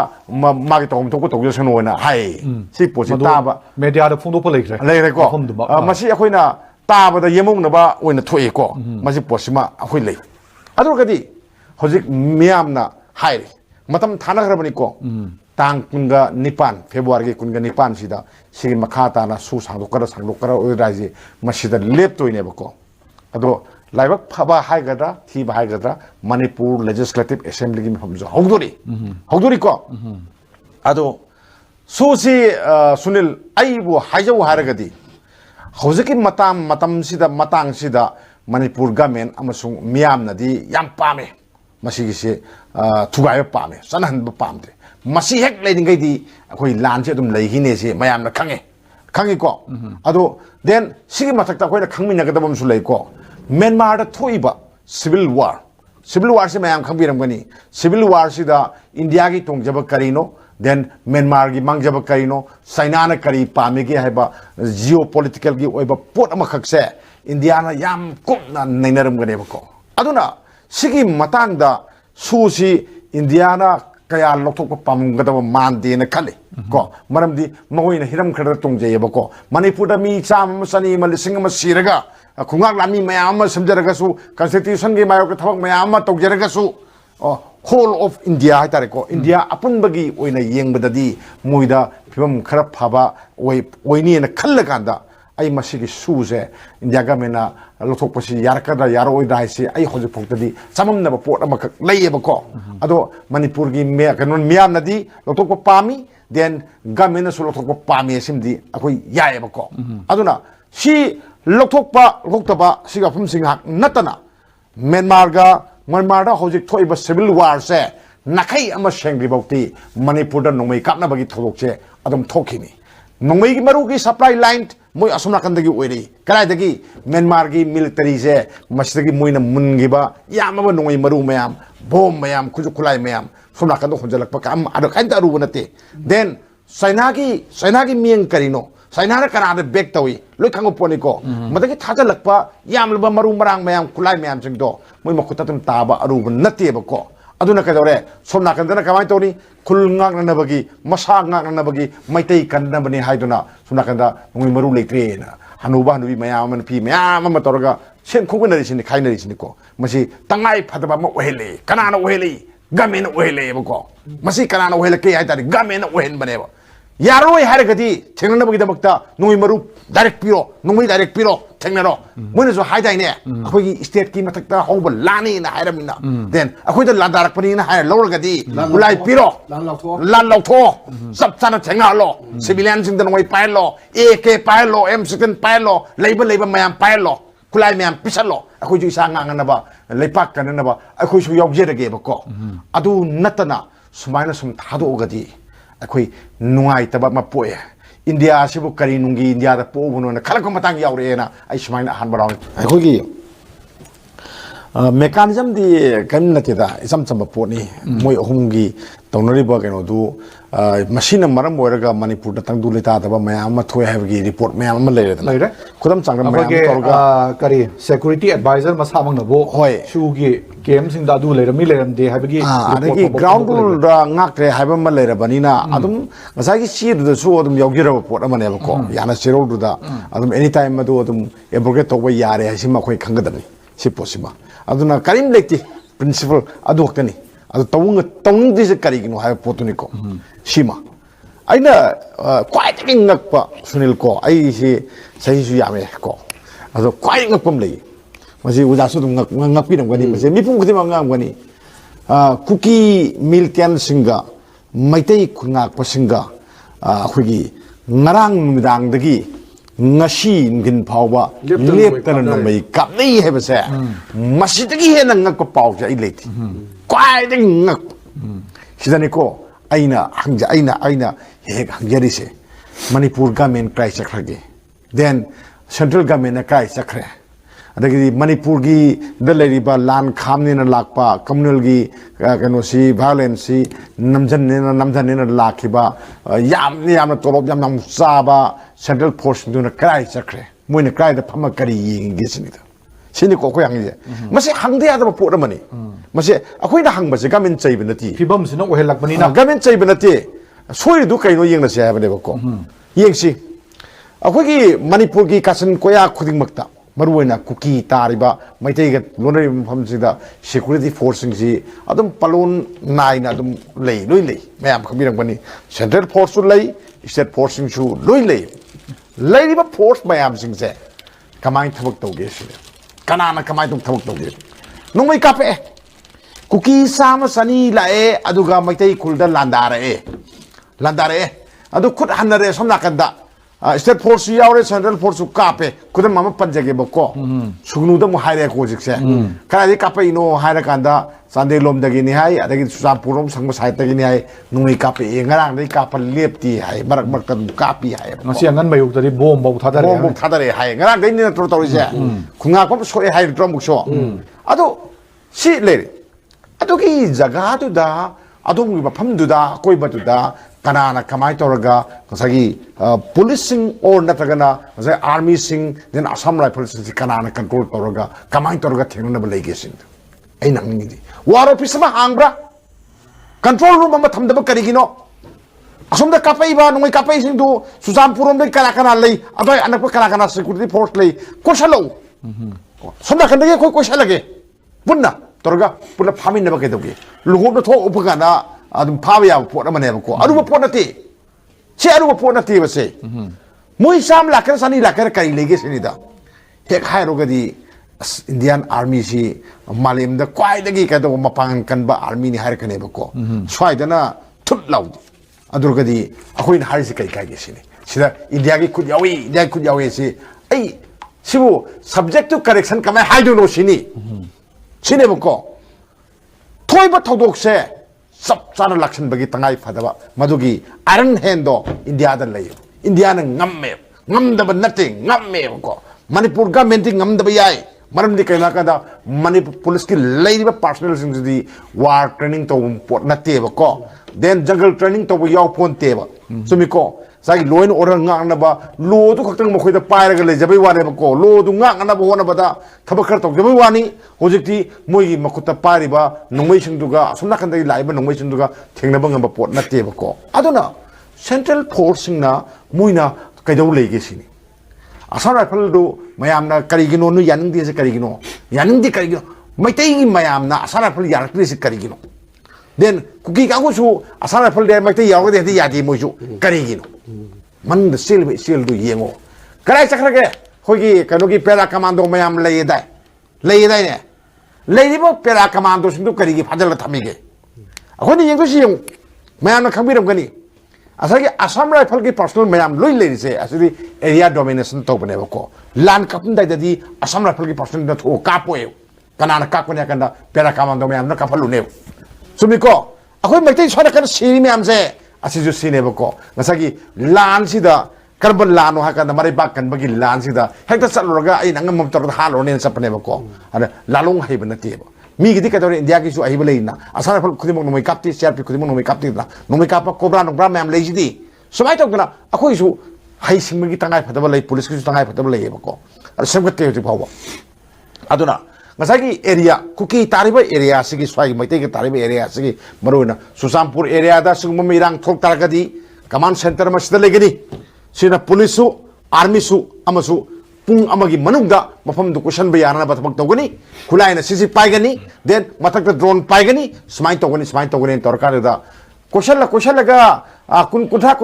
मागी तौम थोको तौजसनो होना हाय सी पोसि ताबा मीडिया दा फोंदोप लेखरे को मसी अखोइना ताबदा येमौनबा ओइना थोएको मसी पोसिमा अखोइ लेइ अदुगदी हजिक मियामना हाय मतम थानाखरबनिको तांग कुनगा निपान फेब्रुवारी कुनगा निपान सिदा सिगि मखा ताना सु सांदोकरा ओइराजे मसिदा लेपतोइनेबको अदो लाइबक फबा हाइगद्रा थीबा हाइगद्रा मणिपुर लेजिस्लेटिव असेंबली की मफम जो हौदोरी को अदो सुसी सुनील आइबो हाइजौ हारगदी हौजकी मतम सिदा मणिपुर गवर्नमेंट अमसुंग मियाम नदी याम पामे मसीगी से थुगाय पामे सनहन पामदे मसी हेक लेनिंगैदी अखोई लान से अदुम लेहिने से मयाम ना खंगे को अदो देन सिगी मथकता अखोइना खंगमिनगदबम सु लेको म्यांमार थोइबा सिविल वार से मैम खंबीरमगनी सिविल वार सिदा इंडिया की तोंजब करीनो देन म्यांमार की मांगजब करीनो चाइना न करी पामेगे हैबा जियो पॉलिटिकल की ओइबा पोट अमखक से इंडिया ना याम कुमना नैनरमगनेबको अदुना सिगी मतांगदा सुसी इंडिया ना कया लौथोक पामगदब मानदेन खले को मरमदी मगोइना हिरम खरदा तोंजयबको मणिपुर मी चाम सनी मलिसिंग सिरगा खुंगाक लामी मैम समझरगसु कॉन्स्टिट्यूशन की मायोक थबक मैम तौजरगसु होल ऑफ इंडिया है तारे को इंडिया अपुनबगी ओइना येंगबददी मोइदा फिबम खरा फाबा ओइनी न खल्लकांदा आई मसिगी सुजे इंडिया गमेना लथोकपसि यारकदा यारोइदा हाइसे आई होजि फोक्तदी सममनब पोट अमक लैयेबको अदो मणिपुर की मे कनोन मियाम नदी लथोकप पामी देन गमेना सु लथोकप पामी सिमदी अखोइ यायेबको अदुना सी लौथोक्तबा सिगाफमसिंग नतना म्यांमार हौजिक थोइबा सिविल वार से नखै अमा सेंग्रिबौती मणिपुर नोंमै कापनाबगी थोलोकसे अदम थोखिनी नोंमै की मरु की सप्लाई लाइन मोय असुमनाकंदगी ओइरी कलाइदगी म्यांमार की मिलिटरी से मसिदगी मोइना मुनगिबा यामबा नोंमै मरु मयाम बोम मयाम खुजु खुलाई मयाम सुमनाकंद होजलकपा काम अदो खैंता अरुब नते देन चाइना की मियंग करिनो चाइना कनाद बेक तवी लोई खंगो पोनिको मदगी थाजलकपा यामलबा मरु मरांग मयाम खुलाई मयाम सिंगदो मोय मखुता तुम ताबा अरुब नतेबको अदुना कदौरे सोमना कंदना कमाय तोनी खुल ngangnabagi masa ngangnabagi maitai kannabani haiduna सोमना कंदा मोय मरु लेत्रेना हनुबा हनुबी मयाम मन पी मयाम म तोरगा सेन खोगनरि सिनि खाइनरि सिनिको मसी तंगाई फतबा म ओहेले कनाना ओहेले गमेन ओहेले बको मसी कनाना ओहेले के हाइतारि गमेन ओहेन बनेबा यारोय हारगदी थेंगनबगीदमक्ता नोंमै मरु डायरेक्ट पिरो थेंगनरो मोइनसु हाइदाइने अखोगी स्टेट की मथक्ता होब लानी ना हाइरमिना देन अखोइदा लादारकपनी ना हाइर लौरगदी उलाई पिरो लान लौथो सब साना थेंगालो सिविलियन सिंग नोंमै पाइलो एके पाइलो M16 पाइलो लेबा मयाम पाइलो खुलाई मयाम पिसलो अखोइजु इसा nganganaba leipak kananaba अखोइसु यावजेरगे बको अदु नतना सुमाइना सुम थादोगदी अखोई नुंगाइतबा मा पोए इंडिया सिबु करी नुंगी इंडिया दा पोबनो न खलक मतंग यावरेना आई सुमाइना हान बराव अखोगी मेकानिज्म दी कन नतेदा इसम सम पोनी मोय अहुंगी तौनरिबा केनो दु मशीन मरम ओरगा मणिपुर दा तंग दुलेता दबा मयाम मा थोय हाबगी रिपोर्ट मयाम मा लेरे खुदम चांग मयाम तोरगा करी सिक्योरिटी एडवाइजर मसा मंगनबो होय सुगी केम सिंदा दु लेरमी लेरमदे हाबगी अदगी ग्राउंड रूल दा ngakre हाइबा मा लेरबनिना अदुम मसागी सी दु सु अदुम योगिरबा पोट अमनेबको याना सिरो दु दा अदुम एनी टाइम मा दु अदुम एब्रोगेट तोबा यारे हाइसिमा खोय खंगदनी सी पोसिमा अदुना करीम लेक्ति प्रिंसिपल अदु हक्तनी अदु तौंग दिस करिगिनो हाय पोतुनिको सीमा अइना क्वाइट ngakpa सुनील को आई सी सही सु यामे को अदु क्वाइट ngakpam लई मसी उजासु दुम ngakpinamgani मसे मिपुम खदिमा ngamgani कुकी मिल्टियन सिंगा मैतै खुंगाकpa सिंगा अखोगी ngarang numidangdagi ngasi ngin phawba leptana nomai kapnei hebase masidagi hena ngakpa pawja ai leiti kwai ding ngak sidani ko aina hek hangjari se manipur government cry chakrage then central government cry chakre adagi manipur gi daleriba lan khamne na lakpa communal gi kano si violence si namjan ne lakhiba yam tolop yam saba central force duna cry chakre moina cry da phama kari yingi sinida 시니까 그 양이제 마시 항대하다 보라마니 마시 아코이나 항바시 가면 짜이브나티 피범스는 오헬락번이나 가면 짜이브나티 소리도 가이노 이행나시 하버네버고 이행시 아코기 마니푸르기 가슨 고야 코딩막다 마루에나 쿠키 따리바 마이테이가 로너리 팜지다 시큐리티 포스ing지 아dum 팔론 나이나 아dum 레이 로이레이 매암 khamirangbani 센트럴 포스 레이 스테이트 포스ing주 로이레이 레이리바 포스 매암 싱세 가만히 타박 도게시 가나나 가만히 좀 타박 도게 농의 카페 쿠키 사마 사니 라에 아두가 마이테이 쿨다 란다레 아두 굿 하나레 섬나간다 스테이트 포스 야오레 센트럴 포스 카페 그들 마마 반자게 먹고 수그누도 뭐 하이레 고직세 가라디 카페 이노 하이레 간다 산데롬다기니 하이 아다기 수산푸롬 상무 사이다기니 하이 농이 카페 잉가랑데 카페 렙티 하이 마락마락 카페 하이 ngasi angan mayukdari bom bau thadare bom 타다레 하이 nga랑 데니나 트로토리세 궁하고 소에 하이 드럼북쇼 아도 시레 아도기 자가도다 아동이 팜두다 꼬이바두다 가나나 가마이 떠라가 거기 폴리싱 오 나타가나 거기 아미싱 된 아삼 라이플스 가나나 컨트롤 떠라가 가마이 떠라가 태능나블 레이게신다 에이 낭니디 와로 피스마 항브라 컨트롤 룸 아마 탐다바 까리기노 아솜다 카페이바 농이 카페이싱도 수산푸롬데 까라카나 레이 아도이 아나파 까라카나 시큐리티 포스 레이 코샬로 솜다 간데게 코샬라게 분나 떠라가 분나 파민나바 게도기 루고도 토 오프가나 아좀 파비야 포나만 해보고 아루바 포나티 제 아루바 포나티 버세 모이 삼 라카르 사니 라카르 카이 레게시니다 핵 하이로가디 인디안 아미시 말림다 콰이다기 가도 마팡 간바 아미니 하르카네 해보고 스와이드나 툴라우 아두르가디 아코인 하리시 카이 카이게시니 시다 인디아기 굿야위 인디아 굿야위시 에이 시부 서브젝트 커렉션 카메 하이도노시니 시네보고 토이바 토독세 섭 짜는 락신박이 땅아이 파다바 마두기 아른 핸도 인디아다 레요 인디아는 ngamdaba nothing ngammeko manipur government ngamdaba yai maramdi kaina kada manipur police ki leiba personnel sing di war training to pot natte ko then jungle training to yaw ponte ba sumiko sagi loin order ngangna ba lo du khaktang mo khoida pairaga le jabai wane ba ko lo du ngangna ba hona ba da thabakar to jabai wani hojikti moigi makuta pari ba nongmei singduga somna khandai laiba nongmei singduga thengna ba ngamba pot natte ba ko aduna central forcing na muina kaidau lege sini asar rifle do mayamna karigino nu yaningdi se karigino yaningdi karigino maitai mayamna asar rifle yarakri se karigino then kuki ka su asar rifle de maitai yawde de yadi moju karigino man the seal do yengo karai chakrage hogi kanogi pera commando mayam leidai ne leibo pera commando sindu karigi phajal thamige akhoni yengdo si yung mayamna khangbiram gani asagi asam rifle ki personal mayam loi le se asidi area domination to bane ko lan kapun dai dadi asam rifle ki personal na tho kapoe kanana kakone kanda pera commando mayam na kapalu ne sumiko akhoi maitai sona kan siri mayam se asiju sine ko ngasagi lan sida karbon lano ha kan mari bak kan bagi lan sida hekta saluraga ai nangam mom tor halo ne sapne ko ada lalung hai banati mi gidi ka dore india ki su ai baleina asana phal khudimok nomai kapti crp khudimok nomai kapti na nomai kapa cobra nobra mem leiji somai to gna akhoi su hai singmi tangai phadaba lei police ki su tangai phadaba lei ko semgate ti bhawa aduna ngasagi area kuki tariba area sigi swai maite ki tariba area sigi maruna susampur area da sugma mirang thok taragadi command center ma sida legini sina police su army su amasu pung amagi manungda mafam du question bayana ba tabak togani khulaina sisi paigani then matak drone paigani smai togani torkar da question la ga kun kutha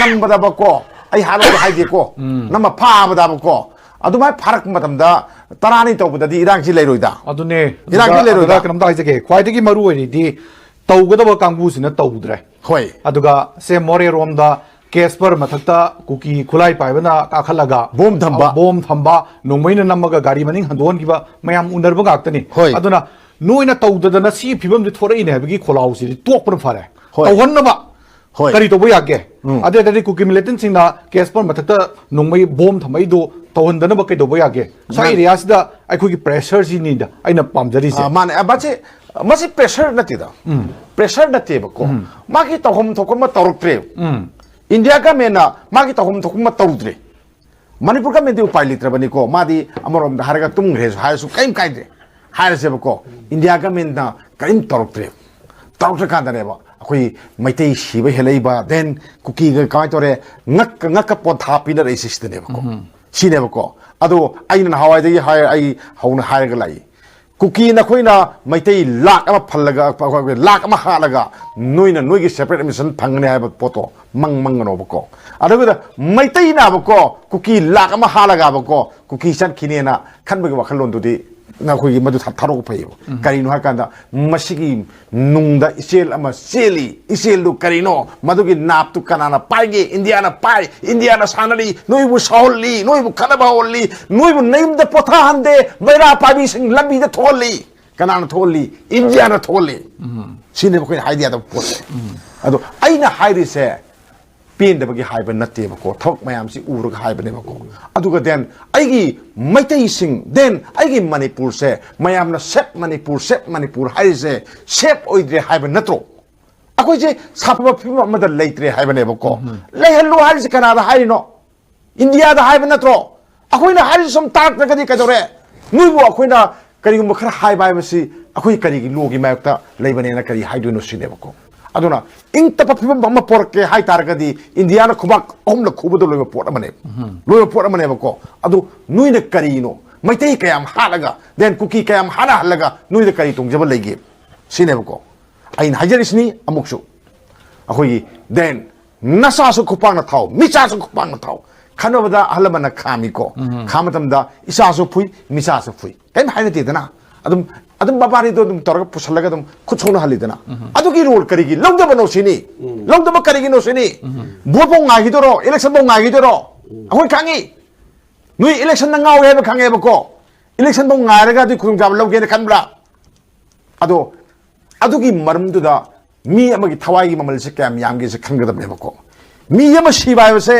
nam bada bako ai halo haide ko nama pha bada bako adumai pharak matamda tarani tobudadi irang si leiroida adune irang si leiroida kanam da haijake khwaidagi maru oidi tawgadaba kangbu sina tawdre hoi aduga se more romda केसपर मथक्ता कुकी खुलाई पाइबना काखलगा बोम थंबा नोंमैना नमगा गाड़ी मनिंग हंदोन किबा मयाम उनरबा गाक्तनी अदुना नोइना तौददना सी फिबम दि थोरैने हबगी खोलाउ सि तोकपन फारे तौहन्नबा करी तोबो यागे अदे ददि कुकी मिलिटेंट सिंगना केसपर मथक्ता नोंमै बोम थमै दो तौहन्दनबा कैदोबो यागे साइ एरियासदा आइखोगी प्रेशर सिनिदा आइना पामजरी से माने अबाचे मसी प्रेशर नतेबको मागी तौहम थोकमा तौरक्त्रे इंडिया का मेना मागी तहुम थुकुम तौद्रे Manipur government upai litrabani ko madi amorom da haraga tumgre haisu kaim kaide hairaseba ko India government na kaim toroktre kanda ne ba akoi maitei siba helaiba then cookie ga kai tore ngak pot hapi na resist ne ba ko sine ba ko ado aina hawai dai ai hauna haraga lai cookie na khoina maitei lak ama phallaga lak ama halaga noina noigi separate mission phangne haiba poto mang no ba ko ado maitei na ba ko cookie lak ama halaga ba ko cookie san kinena khanba ga wakhalon du di na khoi madu tharo phayo karino hakanda masigi nungda isel ama seli isel du karino madu gi nap tu kanana paige India na sanali noibu sauli noibu kanaba holli noibu naim da potha hande maira pabi sing lambi da tholi kanana tholi India na tholi sine khoi haidia da pot ado aina hairi se pen da bagi haiba natte ba ko thok mayam si urug haiba ne ba ko aduga den aigi maitai sing den aigi manipur se mayam na set manipur hai se sep oidre haiba natro akoi je sapba phima ma da leitre haiba ne ba ko lehellu hal se kana da hai no India da haiba natro akoi na hal som tak na kadi kadore nuibu akoi na kari gum khara haiba ba si akoi kari gi logi mayakta leibane na kari haidu no sine ba ko aduna ing tapa phiba ma porke hai targadi India na khubak omla khubudo loiba pot amane ba ko adu nuina karino maitai kayam halaga then cookie kayam hana halaga nuida kari tungjaba lege sine ba ko ain hajarisni amuksu akoi then nasa su khupang na thau micha su khupang na thau khanobada halabana khami ko khamatamda isa su phui misa su phui kaim haina ti dana adum babari do dum torga pusalaga dum kuchona halidana adugi role karigi longdaba no sini longdaba karigi no sini bopong ngagi doro election bong ngagi doro akoi khangi nui election na ngaw heba khange ba ko election bong ngaraga du khung jab lawge na khanbra ado adugi maramdu da mi amagi thawai gi mamal se kam yamge se khanggadam ne ba ko mi yama shibai se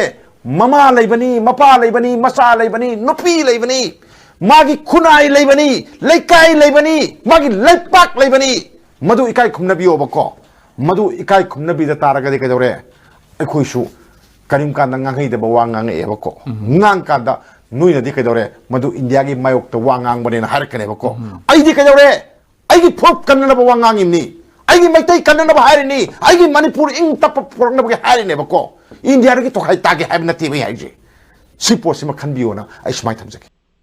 mama laibani mapa laibani masa laibani nupi laibani magi khunai leibani leikai leibani magi leipak leibani madu ikai khumnabi obako madu ikai khumnabi da taraga de kadore akhoi su karim kan ngang de bawang ngang ebako ngang kan da nuina di kadore madu India gi mayok to wangang bane na har kane bako ai di kadore ai gi phop kan na bawang ngang imni ai gi maitai kan na ba hari ni ai gi Manipur ing tap por na ba hari ne bako India gi to khai ta gi habna ti bai ai ji sipo sima khan biona ai smai thamjaki